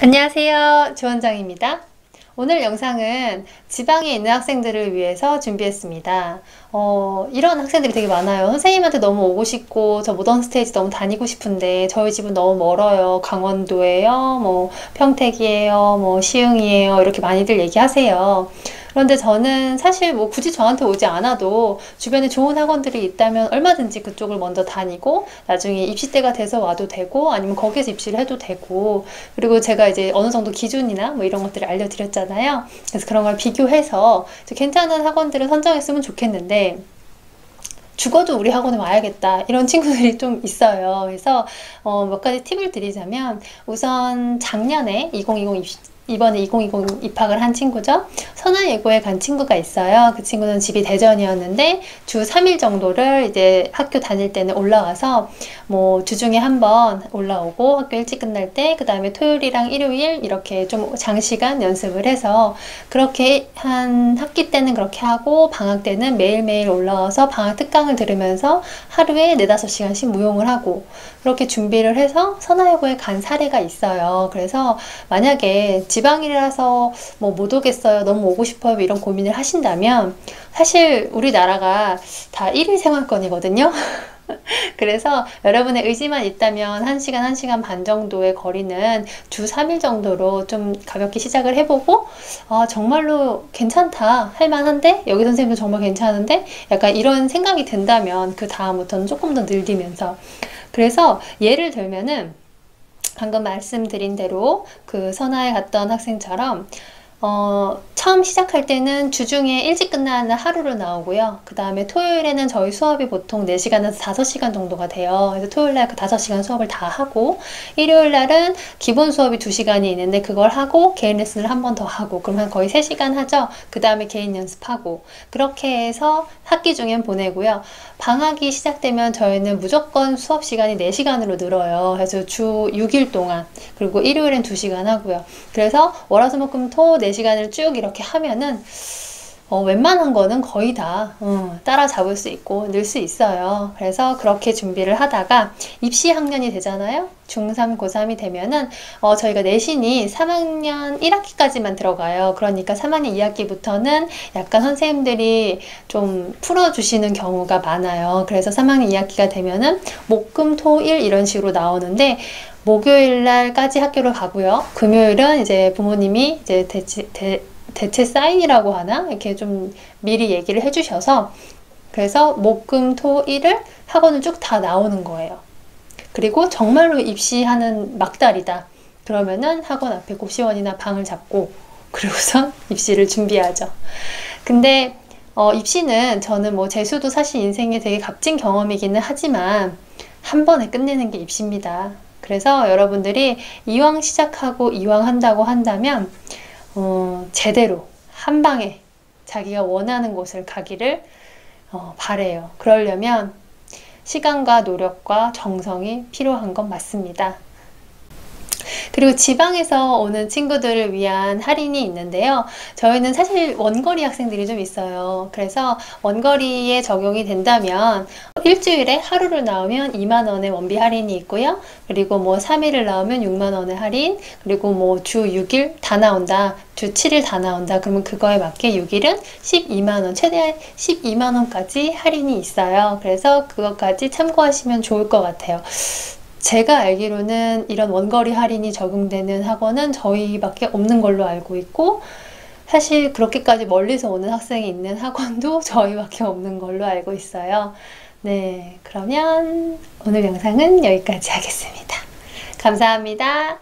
안녕하세요. 조원장입니다. 오늘 영상은 지방에 있는 학생들을 위해서 준비했습니다. 이런 학생들이 되게 많아요. 선생님한테 너무 오고 싶고 저 모던 스테이지 너무 다니고 싶은데 저희 집은 너무 멀어요. 강원도예요, 뭐 평택이에요, 뭐 시흥이에요, 이렇게 많이들 얘기하세요. 그런데 저는 사실 뭐 굳이 저한테 오지 않아도 주변에 좋은 학원들이 있다면 얼마든지 그쪽을 먼저 다니고 나중에 입시 때가 돼서 와도 되고 아니면 거기에서 입시를 해도 되고, 그리고 제가 이제 어느 정도 기준이나 뭐 이런 것들을 알려드렸잖아요. 그래서 그런 걸 비교해서 괜찮은 학원들을 선정했으면 좋겠는데 죽어도 우리 학원에 와야겠다 이런 친구들이 좀 있어요. 그래서 몇 가지 팁을 드리자면, 우선 작년에 2020 이번에 2020 입학을 한 친구죠. 선화예고에 간 친구가 있어요. 그 친구는 집이 대전이었는데 주 3일 정도를 이제 학교 다닐 때는 올라와서 뭐 주중에 한 번 올라오고 학교 일찍 끝날 때 그 다음에 토요일이랑 일요일 이렇게 좀 장시간 연습을 해서, 그렇게 한 학기 때는 그렇게 하고 방학 때는 매일매일 올라와서 방학 특강을 들으면서 하루에 4~5시간씩 무용을 하고 그렇게 준비를 해서 선화예고에 간 사례가 있어요. 그래서 만약에 지방이라서 뭐 못 오겠어요, 너무 오고 싶어요, 이런 고민을 하신다면 사실 우리나라가 다 1일 생활권이거든요. 그래서 여러분의 의지만 있다면 1시간, 1시간 반 정도의 거리는 주 3일 정도로 좀 가볍게 시작을 해보고 정말로 괜찮다, 할만한데, 여기 선생님도 정말 괜찮은데, 약간 이런 생각이 든다면 그 다음부터는 조금 더 늘리면서, 그래서 예를 들면은 방금 말씀드린 대로 그 선화에 갔던 학생처럼 처음 시작할 때는 주중에 일찍 끝나는 하루를 나오고요. 그 다음에 토요일에는 저희 수업이 보통 4시간에서 5시간 정도가 돼요. 그래서 토요일날 그 5시간 수업을 다 하고, 일요일날은 기본 수업이 2시간이 있는데 그걸 하고 개인 레슨을 한 번 더 하고, 그러면 거의 3시간 하죠. 그 다음에 개인 연습하고, 그렇게 해서 학기 중엔 보내고요. 방학이 시작되면 저희는 무조건 수업 시간이 4시간으로 늘어요. 그래서 주 6일 동안, 그리고 일요일엔 2시간 하고요. 그래서 월화수목금토 4시간을 쭉 이렇게 하면은 웬만한 거는 거의 다 따라잡을 수 있고 늘 수 있어요. 그래서 그렇게 준비를 하다가 입시 학년이 되잖아요. 중3, 고3이 되면은 저희가 내신이 3학년 1학기까지만 들어가요. 그러니까 3학년 2학기부터는 약간 선생님들이 좀 풀어주시는 경우가 많아요. 그래서 3학년 2학기가 되면은 목, 금, 토, 일 이런 식으로 나오는데, 목요일 날까지 학교를 가고요. 금요일은 이제 부모님이 이제 대체 사인이라고 하나? 이렇게 좀 미리 얘기를 해주셔서, 그래서 목, 금, 토, 일을 학원을 쭉 다 나오는 거예요. 그리고 정말로 입시하는 막달이다 그러면은 학원 앞에 고시원이나 방을 잡고 그리고선 입시를 준비하죠. 근데 입시는 저는 뭐 재수도 사실 인생에 되게 값진 경험이기는 하지만 한 번에 끝내는 게 입시입니다. 그래서 여러분들이 이왕 시작하고 이왕 한다고 한다면 제대로 한 방에 자기가 원하는 곳을 가기를 바래요. 그러려면 시간과 노력과 정성이 필요한 건 맞습니다. 그리고 지방에서 오는 친구들을 위한 할인이 있는데요. 저희는 사실 원거리 학생들이 좀 있어요. 그래서 원거리에 적용이 된다면 일주일에 하루를 나오면 2만원의 원비 할인이 있고요. 그리고 뭐 3일을 나오면 6만원의 할인, 그리고 뭐 주 6일 다 나온다, 주 7일 다 나온다, 그러면 그거에 맞게 6일은 12만원, 최대 12만원까지 할인이 있어요. 그래서 그것까지 참고하시면 좋을 것 같아요. 제가 알기로는 이런 원거리 할인이 적용되는 학원은 저희밖에 없는 걸로 알고 있고, 사실 그렇게까지 멀리서 오는 학생이 있는 학원도 저희밖에 없는 걸로 알고 있어요. 네, 그러면 오늘 영상은 여기까지 하겠습니다. 감사합니다.